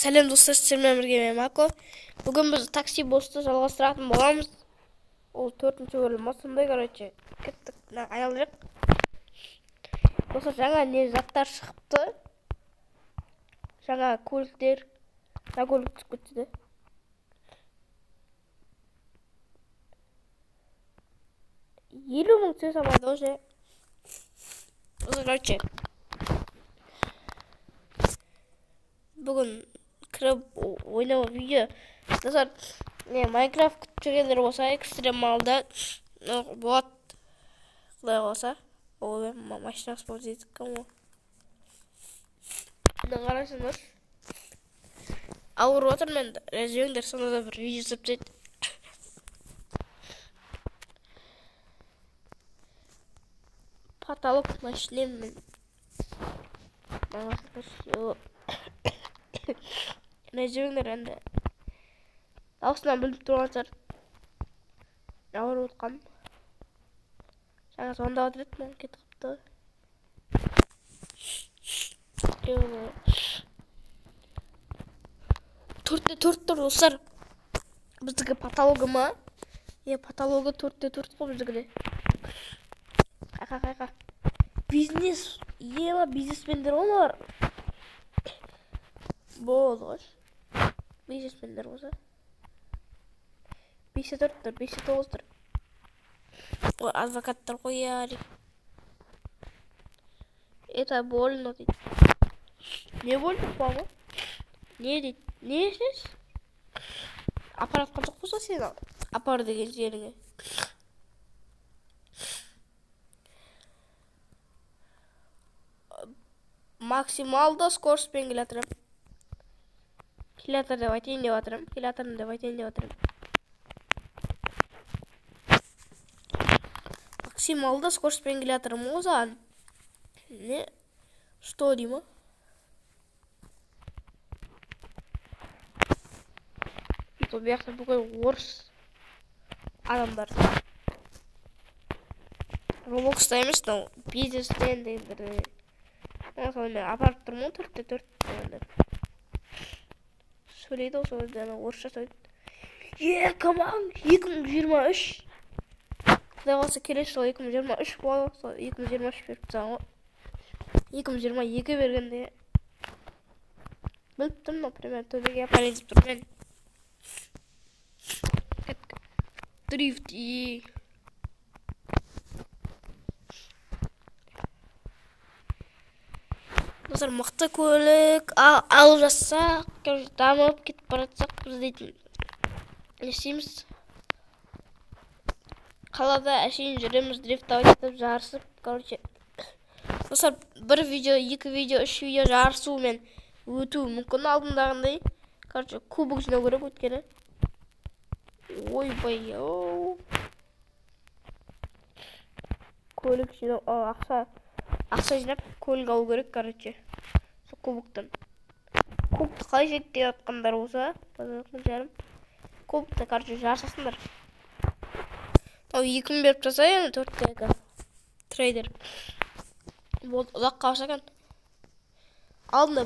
Сәлем достар, сіздермен бірге мен Мако. Бүгін біз такси босты жалғастыратын боламыз. Ол 4-ші бөлім. Сондай, короче, кеттік, аялдық. Достар, жаңа не заттар шығыпты. Жаңа көліктер. Көлік түсіп кетті. 50 мың тез алады уже. Достар, короче, бүгін кіріп ойнау видео. Достар, Майнкрафт күтіп жүргендер болса, экстремалда болады. Құдай болса, ол машина спорт дейдік кім ол. Қарасыңыз, ауырып отыр, мен рәзбеңдер сонда да бір видео сыптайды. Потолок машинеммен. Рәзбеңдер әнді. Дауысынан біліп тұрғандар. Ауырып отқан. Жаңа сонда отырет, мен кетіп қыпты. Төртте төрт тұр, достар. Біздігі потологы ма? Потологы 4-4 қой біздігі. Қайқа. Бизнес, бизнесмендер олар. Болды ғой. Бизнесмендер болса. 5-4 тұр, 5-9 тұр. Ой, адвокаттар қояли. Это больно дейді. Не больно бағы? Не дейді? Не ешес? Аппаратқа жоқ болса сен ал. Аппар деген жеріңе. Максималда скоростьпен келатырым. Келатыр деп айтайын деп атырым. Келатырым деп айтайын деп атырым. Максималда скоростьпен келатырым озан. Не? Что деймі? Бұл бияқта бүкіл орыс адамдар. Роблокста емес, бизнестен дегендер. Сонымен апарып тұрмын, 4-4 дегендер. Сөйлейді ол сөзден, орысша сөйлейді. Коман, 2023. Құдай қалса келесі жыл 2023 болады, 2023 беріп тұрсаң ғой. 2022 бергенде біліп тұрмын, например, төбеге апарайын деп тұрмын. Дрифти. Достар, мықты көлік алып жатсақ, дамып кетіп баратсақ, біз дейтін істейміз. Қалада әшейін жүреміз, дрифтауын етіп жарысып, короче. Достар, бір видео, 2 видео, 3 видео жарысуымен өту мүмкін алдындағындай. Короче, кубок жинау керек өткені. Ойбай, көлік жинау, ақша жинап, көлік алу керек, короче. Сол кубоктан. Кубокты қалай жеттей атқандар болса, кубокты, короче, жарысасыңдар. 2 беріп тұрса, 4-2 трейдер. Болды, ұзақ қауса екен. Алдында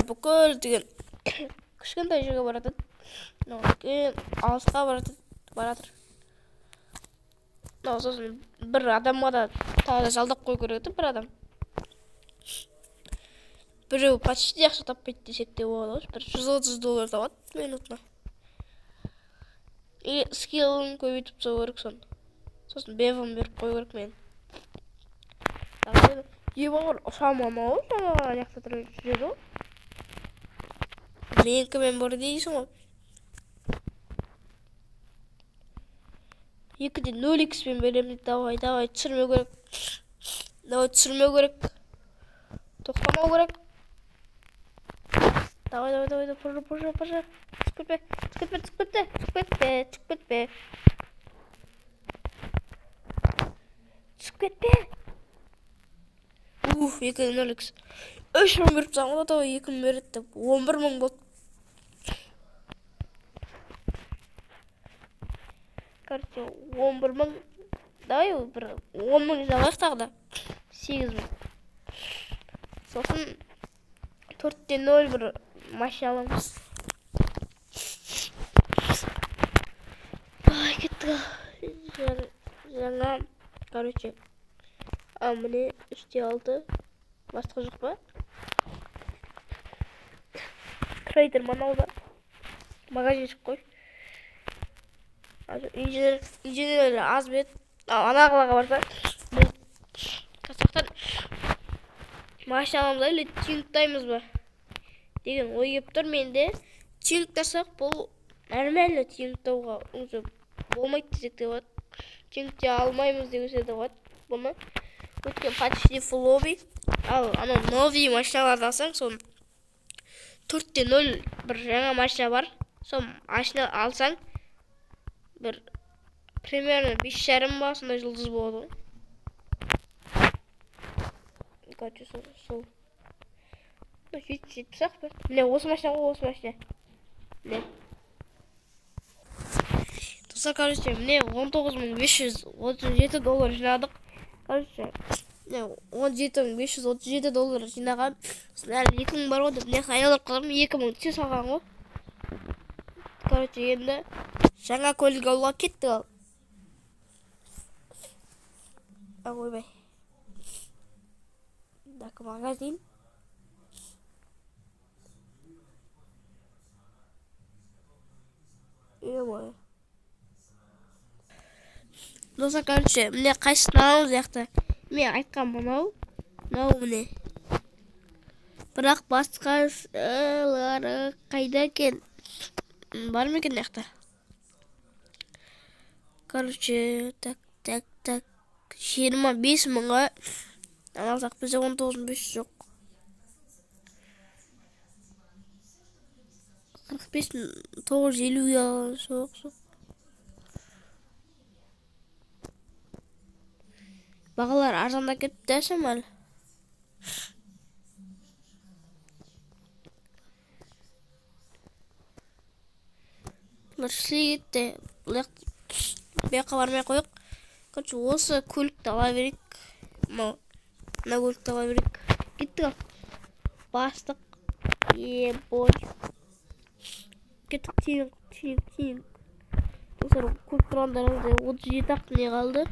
бүкіл деген кішкентай жерге баратыр. Алысқа баратыр. Сосын бір адамға да тағы жалдап қой көреді, бір адам. Біреу почти ақша таппайды десек те болады, бір $130 табады минутына. И скиллын көбейтіп түсу керек сон. Сосын бевім беріп қой керек мен. Ебағыр, ұшамама ол, жаңаға жақта жүреді ол. Менікі мен бұры дейсің ол. 2-де 0x пен беремін. Давай, түсірмеу керек. Тоқтамау керек. Давай, пожар. Түсіп кетпе. 2-де 0x. 3 мың беріп саңғы да 2 мың береді деп 11 мың болды. Короче, 11 мың. Давай, 10 мың жинағайық тағы да. 8 мың. Сосын 4-те 0 бір машина аламыз. Ай, кеттік. Жаңа, короче, міне үште алды. Басқа жоқ па? Трейдер манауда. Магазинчик қой. Инженерлер аз бет. Ана қалаға барса. Тасақтан машина аламыз әлі тюнингтаймыз ба? Деген ой кеп тұр менде. Тюнингтасақ бұл нормально тюнингтауға болмайды десек те болады. Тюнингте алмаймыз десе де болады. Бұны өткен почти флоби. Ал ана новый машиналарды алсаң, соны 4.0 бір жаңа машина бар. Сон машина алсаң, бір примерно 5,5 ба, сондай жұлдыз болады. Короче, сол. Жетпісақ бір. Міне, осы машина ғой, осы машина. Міне. Достар, короче, міне 19.537 доллар жинадық. Короче, 17.537 доллар жинаған. Әлі 2.000 бар ғой деп, міне аялап қаларым, 2.000 түсе салған ғой. Короче, енді жаңа көлік алуға кеттік ал. Ойбай. Так, магазин. Ой. Достар, короче, міне қайсысын аламыз яқты. Мен айтқан мынау міне. Бірақ басқалары қайда екен? Бар ма екен яқты? Короче, так. 25.000-ға алсақ, бізде 19.500 жоқ. 45.950-ге алсақ. Бағалар арзанда кетіп дәсім әлі. Бұлар шілей кетті. Бияққа бармай қойық. Короче, осы көлікті ала берек. Мына көлікті ала берек. Кеттік ал. Бастық. Бой. Кеттік тиін. Осыр көп тұрандарыңызда 37 не қалды.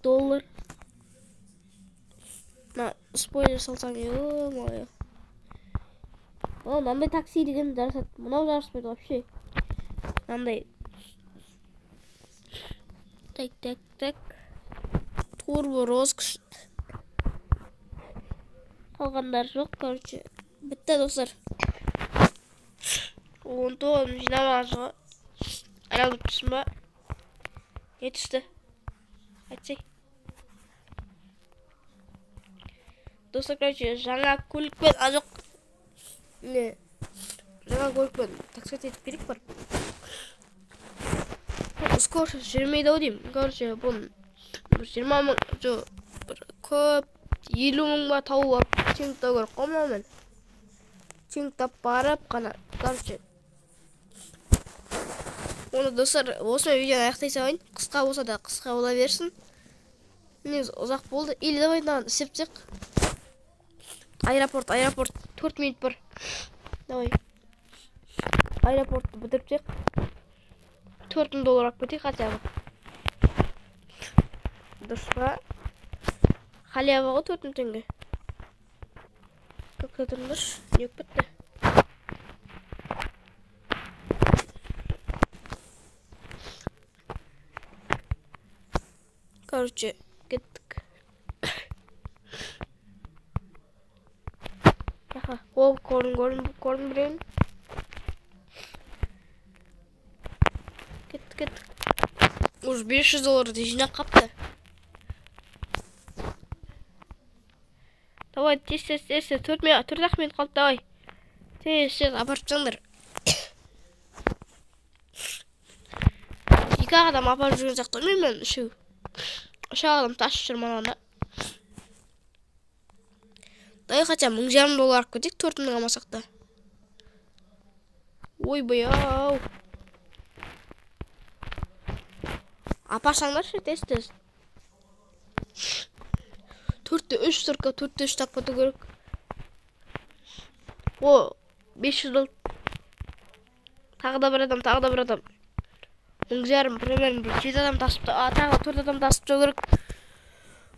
Доллар. Спойлер салсаң, ё-моё. Мынандай такси деген жарысады. Мынау жарыспайды вообще. Мынандай. Так. Турбо роскошь. Қалғандар жоқ, короче. Бітті, достар. 19 жинамаған жоға. Айналып түсін ба? Не түсті? Айтсай. Достар, короче, жаңа көлікпен, жоқ. Не? Жаңа көлікпен таксат етіп берек бар. Скорше жүрмейді ау деймін. Короче, бұны 20 мың, бір көп 50 мың ба тауып алып, теңіктау көріп қомаумен. Теңіктап барып қана. Короче, оны достар, осымен видеоны аяқтай салайын. Қысқа болса да қысқа бола берсін. Негізі ұзақ болды. Или давай мынаны істепсек. Аэропорт 4 минут бар. Давай. Аэропортты бітіріпсек. 4 доллар ап кетейік хотя бы. Дұрыс па? Халява ғой 4 теңге. Как тұрмыш? Не өкпетті? Короче, кеттік. Ол көрін біреуін. Кеттік. Уж 500 долларды жинақ қапты. Давай, тез, 4 минут қалды, давай. Тез, апарып жаңдар. 2 адам апарып жүрген сияқты мен үшеу. 3 адам тасып жүр мананда. Давай хотя $1,500 доллар көтек 4 мыңға масақта. Ойбай ау. Апарсаңдар ше тез. 4-3 тұрқа 4-3 таппаты көрік. О, 500 oldu. Tағы да бір адам. 1000 примерно бір 7 адам тасыпты. Тағы 4 адам тасып жүру керек.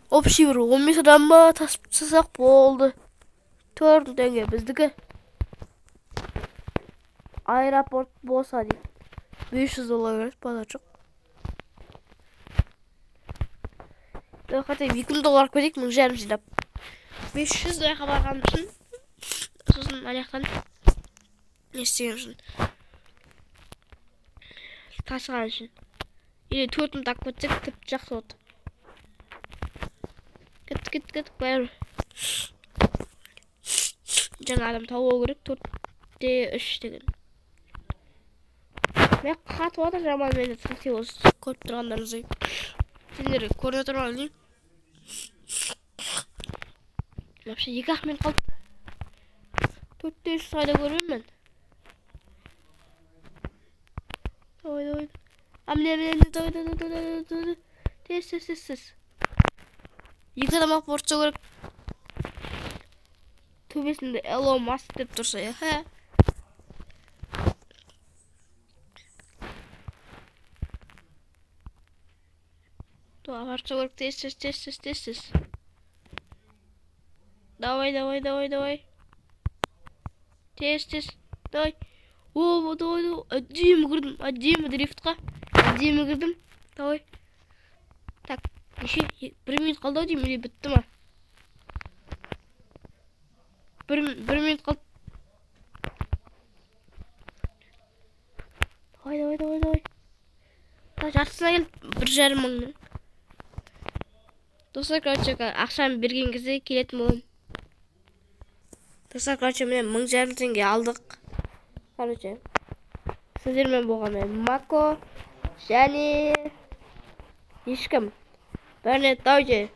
Общий бір 15 адам ба тасып тастасақ болды. 4 теңге біздікі. Аэропорт болса дейді. 500 доллар береді, базар жоқ. Хотя 2000 доллар көдек 1000 жинап. 500 дайға барған үшін. Сосын аяқтан не істеген үшін. Тасыған үшін. Или 4-ін тақ көтсек тіпті жақсы болды. Кеттік бәрі. Жаңа адам тауы керек 4-те 3 деген. Мен қатып отыр жаман мені тіркте осы көріп тұрғандарыңыздай. Сендерге көріне тұрған дейм. Вообще 2-ақ мен қалды. 4-те 3 сайда көрмеймін мен. Давай. Амне. Давай. Тез. 2 адам ақ бортса керек. Төбесінде Elon Musk деп тұрса я. Бортса керек. Тез. Давай. Тез. Давай. О, давай. Әдемі дрифтқа. Әдемі кірдім. Давай. Так, неше? 1 минут қалды деймін, или бітті ма? 1 минут қалды. Давай. Жартысына келіп, 1,5 мыңның. Достар, короче, ақшаны берген кезде келетін болым. Достар, короче, мен 1,5 теңге алдық. Короче, сіздермен болғанмен Мако және ешкім. Бәріне тауды.